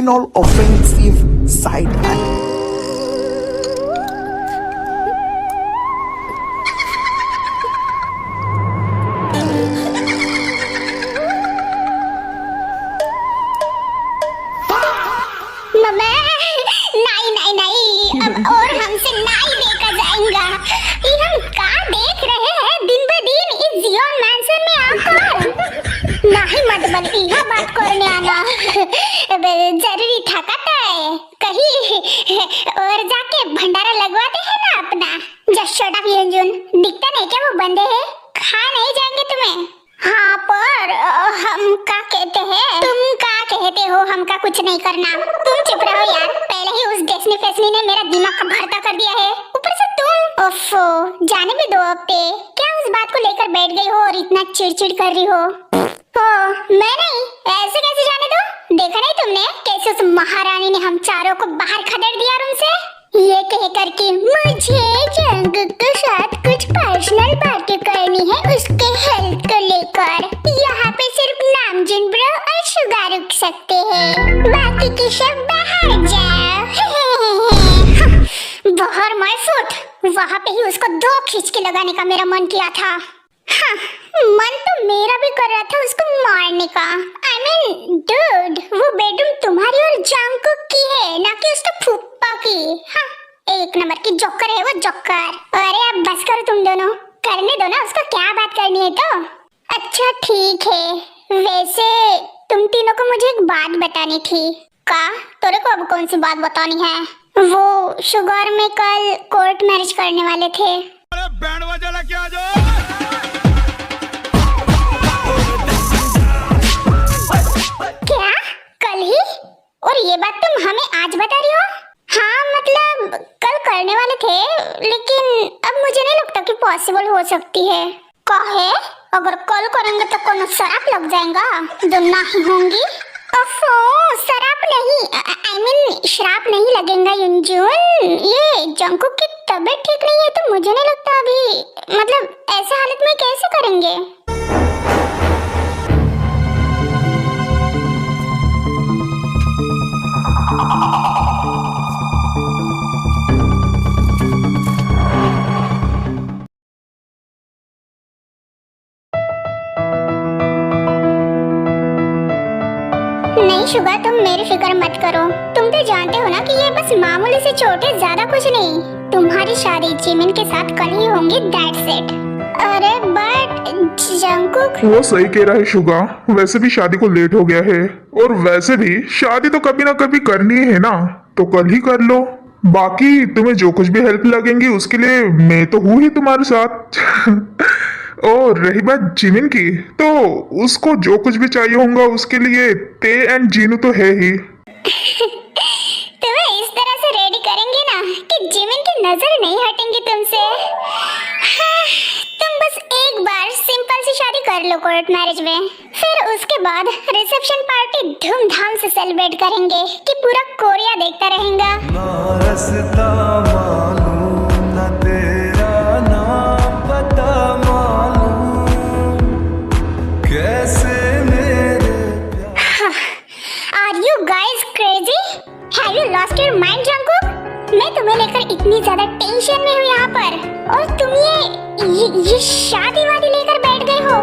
criminal offensive side eye. नहीं नहीं नहीं, अब और हमसे नहीं देखा जाएगा। ये हम क्या देख रहे हैं दिन ब दिन इस जियोन मैंसन में आकर। नहीं मतलब यह बात करने आना जरूरी था कहता है कहीं और जाके भंडारा लगवाते हैं ना अपना। जस्ट शट अप युंजुन, दिखता नहीं क्या वो बंदे हैं? खा नहीं जाएंगे तुम्हें। हाँ पर हम क्या कहते हैं? तुम क्या कहते हो? हम का कुछ नहीं करना। तुम चुप रहो यार, पहले ही उस डेस्नी फेस्नी ने मेरा दिमाग का भरता कर दिया है, ऊपर से तुम। ओफो, जाने भी दो अब पे। क्या उस बात को लेकर बैठ गई हो और इतना चिड़चिड़ कर रही हो? मैं नहीं, ऐसे कैसे जाने दो? देखा नहीं तुमने कैसे उस महारानी ने हम चारों को बाहर खदेड़ दिया रूम से? ये कह कर कि मुझे जंगकुक के साथ कुछ पर्सनल बातें करनी है उसके हेल्थ को लेकर। यहाँ पे सिर्फ नामजुन ब्रो और शुगा रुक सकते हैं, बाकी की सब बाहर जाओ। बाहर माय फुट। वहाँ पे ही उसको दो खींच के लगाने का मेरा मन किया था। हाँ, मन तो मेरा भी कर रहा था उसको मारने का। I mean, dude, वो बेडरूम तुम्हारी और जंगकुक की है, ना कि उसके फूफा की। हाँ, एक नंबर की जोकर है वो जोकर। अरे अब बस करो तुम दोनों, करने दो ना उसको, क्या बात करनी है तो। अच्छा ठीक है, वैसे तुम तीनों को मुझे एक बात बतानी थी। का? तेरे को अब कौन सी बात बतानी है? वो शुगर में कल कोर्ट मैरिज करने वाले थे। अरे बैंड बजा लेके आ जाओ। क्या? कल ही? और ये बात तुम हमें आज बता रही हो? हाँ मतलब कल करने वाले थे, लेकिन अब मुझे नहीं लगता कि पॉसिबल हो सकती है। काहे? अगर कल करेंगे तो कौन शराब लग जाएगा? जो नहीं होंगी। ओफो, शराब नहीं, I mean श्राप नहीं लगेगा युंजुन। ये जंगकुक की तबीयत ठीक नहीं है तो मुझे नहीं लगता अभी, मतलब ऐसे हालत में कैसे करेंगे? नहीं शुगा, तुम मेरी फिक्र मत करो। तुम तो जानते हो ना कि ये बस मामूली से चोट है, ज्यादा कुछ नहीं। तुम्हारी शादी जिमिन के साथ कल ही होंगी, दैट्स इट। अरे बट जंगकुक। वो सही कह रहा है शुगा, वैसे भी शादी को लेट हो गया है, और वैसे भी शादी तो कभी ना कभी करनी है ना, तो कल ही कर लो। बाकी तुम्हें जो कुछ भी हेल्प लगेंगी उसके लिए मैं तो हूँ ही तुम्हारे साथ। और रही बात जिमिन की, तो उसको जो कुछ भी चाहिए होगा उसके लिए ते एंड जीनू तो है ही। तुम्हें इस तरह से रेडी करेंगे ना कि जिमिन की नजर नहीं हटेंगी तुमसे। हाँ, तुम बस एक बार सिंपल सी शादी कर लो कोर्ट मैरिज में, फिर उसके बाद रिसेप्शन पार्टी धूमधाम से सेलिब्रेट करेंगे कि पूरा कोरिया देखता रहेगा। Are you guys crazy? Have you lost your mind, Jungkook? मैं तुम्हें लेकर इतनी ज्यादा टेंशन में हूँ यहाँ पर, और तुम ये शादी वादी लेकर बैठ गए हो।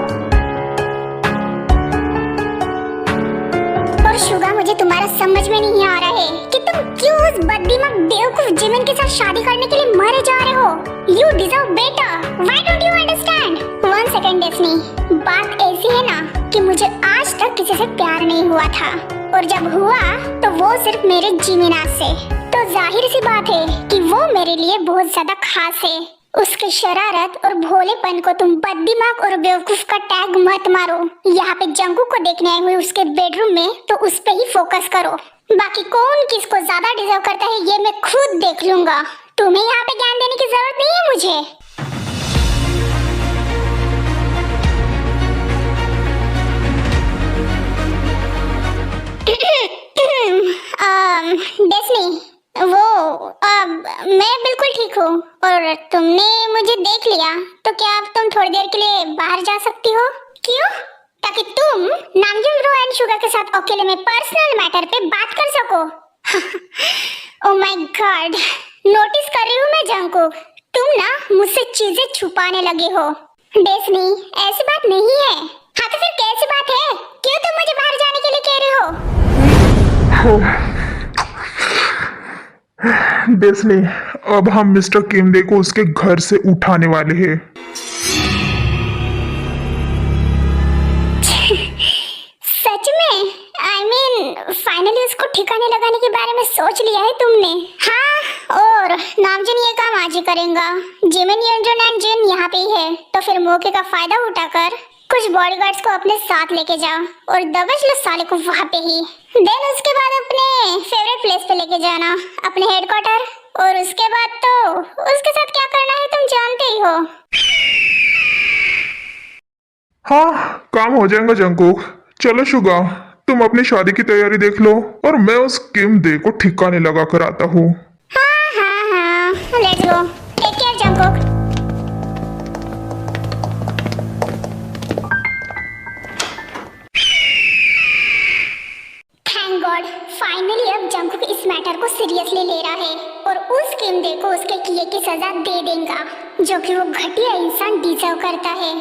और शुगा, मुझे तुम्हारा समझ में नहीं आ रहा है कि तुम क्यों उस बददिमाग बेवकूफ जिमिन के साथ शादी करने के लिए मरे जा रहे हो। You deserve better. Why don't you understand? One second डेस्नी, बात ऐसी है ना कि मुझे आज तक किसी से प्यार नहीं हुआ था, और जब हुआ तो वो सिर्फ मेरे जिमिना से। तो जाहिर सी बात है कि वो मेरे लिए बहुत ज्यादा खास है। उसकी शरारत और भोलेपन को तुम बददिमाग और बेवकूफ का टैग मत मारो। यहाँ पे जंगकुक को देखने आई हुई उसके बेडरूम में, तो उस पे ही फोकस करो। बाकी कौन किसको ज्यादा डिजर्व करता है ये मैं खुद देख लूंगा। तुम्हें यहाँ पे ज्ञान देने की जरूरत नहीं है मुझे। डेस्नी, मैं बिल्कुल ठीक हूँ, और तुमने मुझे देख लिया, तो क्या अब तुम थोड़ी देर के लिए बाहर जा सकती हो? क्यों? ताकि तुम नामजूम रो एंड शुगा के साथ अकेले में पर्सनल मैटर पे बात कर सको। ओह माय गॉड, नोटिस कर रही हूँ मैं जंगकुक, तुम ना मुझसे चीजें छुपाने लगे हो। डेस्नी, ऐसी बात नहीं है। हाँ तो फिर कैसी बात है? क्यों तुम मुझे बाहर जाने के लिए कह रहे हो? डेस्नी, अब हम मिस्टर किमडे को उसके घर से उठाने वाले हैं। सच में? I mean, फाइनली उसको ठिकाने लगाने के बारे में सोच लिया है तुमने? हाँ, और नामजून ये काम आज ही करेगा। जिमिन, योंजन एंड जिन यहाँ पे ही है, तो फिर मौके का फायदा उठाकर कुछ बॉडीगार्ड्स को अपने साथ लेके जाओ और दबच लो साले को वहाँ पे ही। देन उसके बाद अपने फेवरेट प्लेस पे लेके जाना, अपने हेडक्वार्टर, और उसके बाद तो उसके साथ क्या करना है तुम जानते ही हो। हाँ, काम हो जाएगा जंगकुक। चलो शुगा, तुम अपनी शादी की तैयारी देख लो और मैं उस किमडे को ठिकाने लगा कर आता हूँ। हाँ, let's go. Take care Jungkook. Thank God, finally अब जंगकुक इस मैटर को सीरियसली ले रहा है और उस किमडे को उसके किए की सजा दे देगा, जो कि वो घटिया इंसान डिजर्व करता है।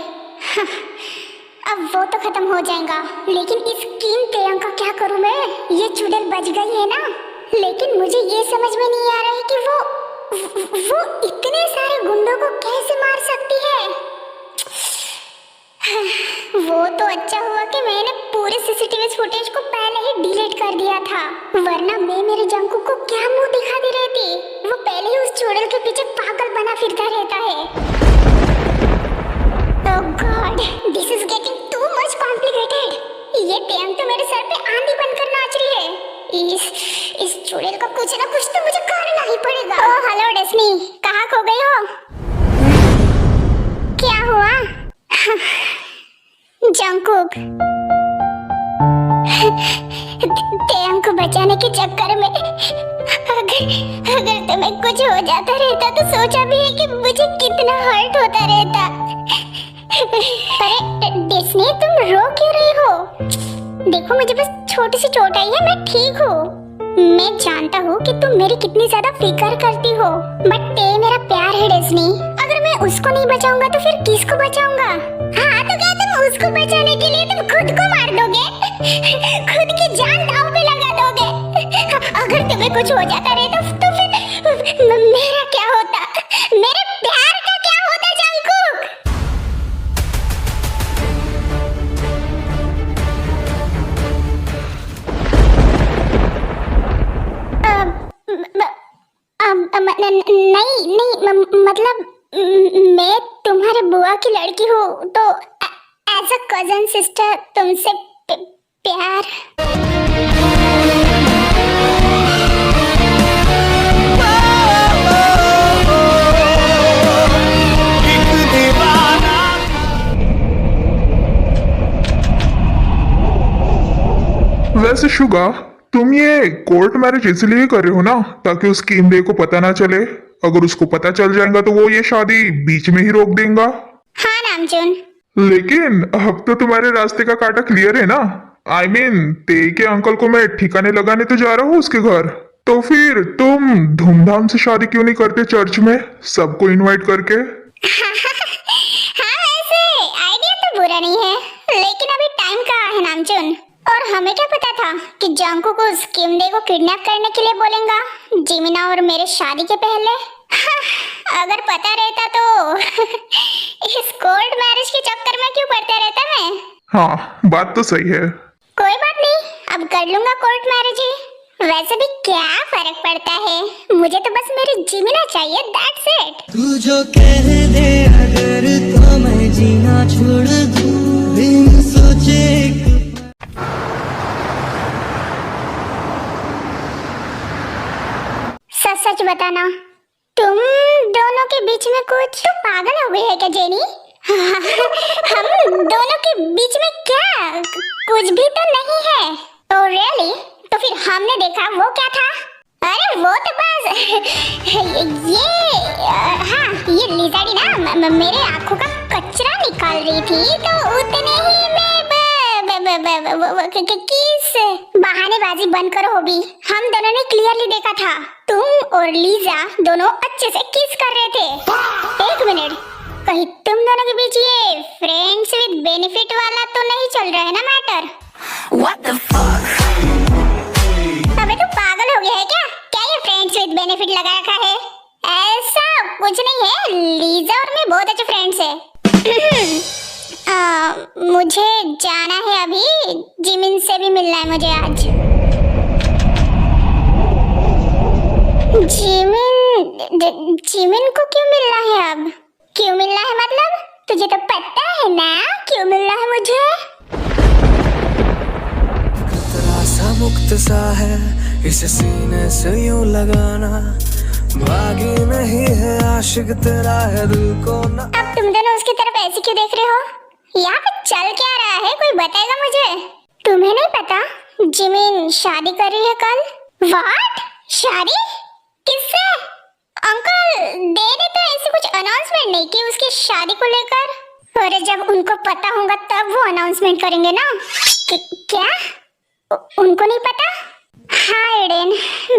अब वो तो खत्म हो जाएगा, लेकिन इस किम का क्या करूं मैं? ये चुड़ैल बच गई है ना, लेकिन मुझे ये समझ में नहीं आ रहा है कि वो इतने सारे गुंडों को कैसे मार सकती है। वो तो अच्छा हुआ कि मैंने पूरे सीसीटीवी फुटेज को पहले ही डिलीट कर दिया था, वरना मैं मेरे जंगकुक को क्या मुंह दिखाती रहती। वो पहले ही उस चुड़ैल के पीछे पागल बना फिरता रहता है। Oh God, this is getting too much complicated. ये टेम तो मेरे सर पे आंधी बनकर नाच रही है। इस चुड़ैल का कुछ ना कुछ तो मुझे करना ही पड़ेगा। ओह हेलो डेस्नी, कहाँ खो गई हो? क्या हुआ? जंगकुक, टेम को बचाने के चक्कर में अगर तुम्हें कुछ हो जाता रहता तो सोचा भी है कि मुझे कितना हर्ट होता रहता। अरे डिस्नी, तुम रो क्यों रही हो? देखो मुझे बस छोटी सी चोट आई है, मैं ठीक हूँ। मैं जानता हूँ कि तुम मेरी कितनी ज्यादा फिक्र करती हो, बट ये मेरा प्यार है डिस्नी। अगर मैं उसको नहीं बचाऊंगा तो फिर किसको बचाऊंगा? हाँ तो क्या तुम उसको बचाने के लिए तुम खुद को मार दोगे? खुद की जान दांव पे लगा दोगे? अगर तुम्हें कुछ हो जाता रहे तो फिर मेरा क्या होता? मेरे प्यार का क्या होता जंगकुक? नहीं, मतलब मैं तुम्हारे बुआ की लड़की हूँ, तो एज अ कजन सिस्टर तुमसे प्यार। वैसे शुगा, तुम ये कोर्ट मैरिज इसलिए कर रहे हो ना ताकि उस किमडे को पता ना चले। अगर उसको पता चल जाएगा तो वो ये शादी बीच में ही रोक देगा। हाँ नामजून, लेकिन अब तो तुम्हारे रास्ते का कांटा क्लियर है ना। I mean, ते के अंकल को मैं ठिकाने लगाने तो जा रहा हूँ उसके घर, तो फिर तुम धूमधाम से शादी क्यों नहीं करते चर्च में सबको इनवाइट करके? हाँ वैसे आइडिया तो बुरा नहीं है, लेकिन अभी टाइम कहाँ है नामजून? और हमें क्या पता था कि जंगकुक को उस किमडे को किडनैप करने के लिए बोलेगा जिमिना और मेरे शादी के पहले। अगर पता रहता तो इस कोर्ट मैरिज के चक्कर में क्यों पड़ता रहता मैं? हाँ, बात तो सही है। कोई बात नहीं, अब कर लूंगा कोर्ट मैरिज ही। वैसे भी क्या फर्क पड़ता है, मुझे तो बस मेरी जिमिना चाहिए, दैट्स इट। तू जो कह दे अगर तो मैं जीना छोड़ दूं बिन सोचे। सच बताना, तुम दोनों के बीच में कुछ तो पागल हो गई है क्या जेनी? हम दोनों के बीच में क्या कुछ भी तो नहीं है। तो रियली? तो फिर हमने देखा वो क्या था? अरे वो तो बस ये लिज़ार्डी ना मेरे आंखों का कचरा निकाल रही थी, तो उतने ही में बस किस बहानेबाजी बंद करो होबी। हम दोनों ने क्लियरली देखा था तुम और लीजा दोनों अच्छे से किस कर रहे थे। एक मिनट, कहीं तुम दोनों के बीच ये फ्रेंड्स विद बेनिफिट वाला तो नहीं चल रहा है ना मैटर? What the fuck? अबे तू पागल हो गया है क्या? क्या ये फ्रेंड्स विद बेनिफिट लगा रखा है? ऐसा कुछ नहीं है, लीजा और मैं बहुत अच्छे फ्रेंड्स है। मुझे जाना है अभी, जिमिन से भी मिलना है मुझे आज। जिमिन को क्यों मिलना है अब? क्यों मिलना है मतलब? तुझे तो पता है ना क्यों मिलना है मुझे? खतरा सा मुक्त सा है इसे सीने से यूं लगाना, बागी नहीं है आशिक तेरा है दिल को ना। अब तुम दोनों उसकी तरफ ऐसे क्यों देख रहे हो? यहाँ पे चल क्या रहा है, कोई बताएगा मुझे? तुम्हें नहीं पता जिमिन शादी कर रही है कल? व्हाट? शादी? किससे? अंकल डैडी तो ऐसे कुछ अनाउंसमेंट नहीं की उसकी शादी को लेकर। और जब उनको पता होगा तब वो अनाउंसमेंट करेंगे ना। क्या उनको नहीं पता? हाँ एडेन,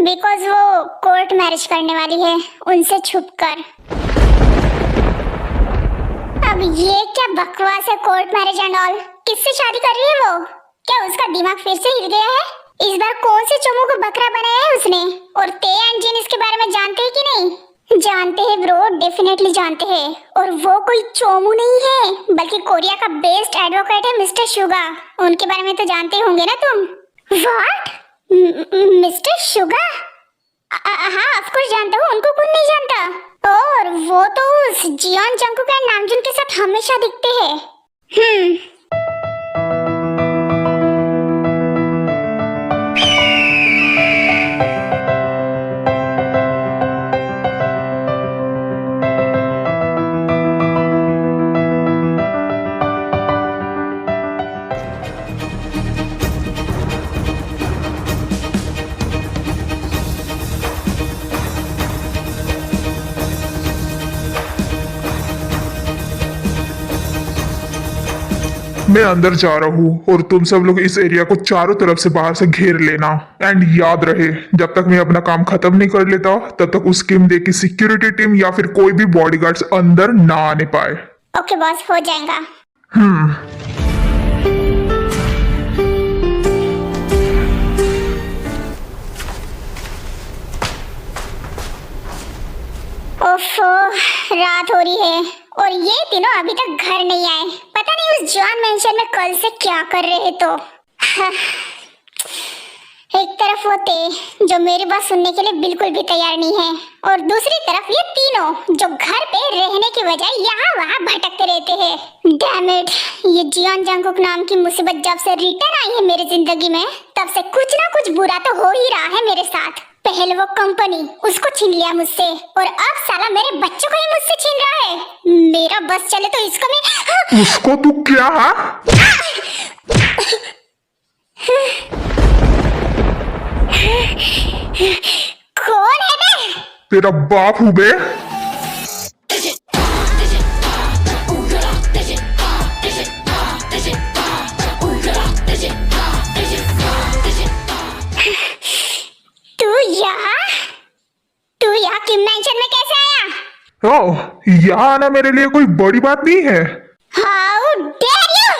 बिकॉज वो कोर्ट मैरिज करने वाली है उनसे छुपकर। अब ये क्या बकवास है कोर्ट मैरिज एंड ऑल? किससे शादी कर रही है वो? क्या उसका दिमाग फिर से हिल गया है? इस बार कौन से चोमू को बकरा बनाया है उसने? और ते एंड जिन इसके बारे में जानते हैं कि नहीं? जानते हैं ब्रो, डेफिनेटली जानते हैं। और वो कोई चोमू नहीं है बल्कि कोरिया का बेस्ट एडवोकेट है मिस्टर शुगा। उनके बारे में तो जानते होंगे ना तुम? व्हाट? Mister Suga? हाँ ऑफ कोर्स जानता हूँ, उनको कौन नहीं जानता। और वो तो उस जियोन जंगकुक एंड नामजून के साथ हमेशा दिखते हैं। मैं अंदर जा रहा हूँ और तुम सब लोग इस एरिया को चारों तरफ से बाहर से घेर लेना। एंड याद रहे, जब तक मैं अपना काम खत्म नहीं कर लेता तब तक उस किम डे की सिक्योरिटी टीम या फिर कोई भी बॉडीगार्ड्स अंदर ना आने पाए। ओके बॉस, हो जाएगा। ओफो, रात हो रही है और ये तीनों अभी तक घर नहीं आए। पता नहीं उस जॉन मेंशन में कल से क्या कर रहे हैं। तो एक तरफ वो ते जो मेरी बात सुनने के लिए बिल्कुल भी तैयार नहीं है, और दूसरी तरफ ये तीनों जो घर पे रहने की बजाय यहाँ वहाँ भटकते रहते हैं। डैम इट, ये जियोन जंगकुक नाम की मुसीबत जब से रिटर्न आई है मेरी जिंदगी में तब से कुछ ना कुछ बुरा तो हो ही रहा है मेरे साथ। पहले वो कंपनी, उसको छीन लिया मुझसे, और अब साला मेरे बच्चों को ही मुझसे छीन रहा है। मेरा बस चले तो इसको मैं उसको तू क्या? कौन है बे? तेरा बाप हूँ बे। तू यहाँ किम मेंशन में कैसे आया? ओह, यहाँ आना मेरे लिए कोई बड़ी बात नहीं है। How dare you?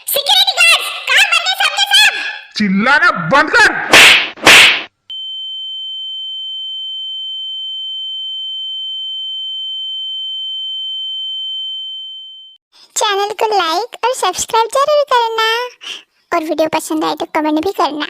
Security guards, कहाँ मर गए सबके सब? चिल्लाना बंद कर। चैनल को लाइक और सब्सक्राइब जरूर करना, और वीडियो पसंद आए तो कमेंट भी करना।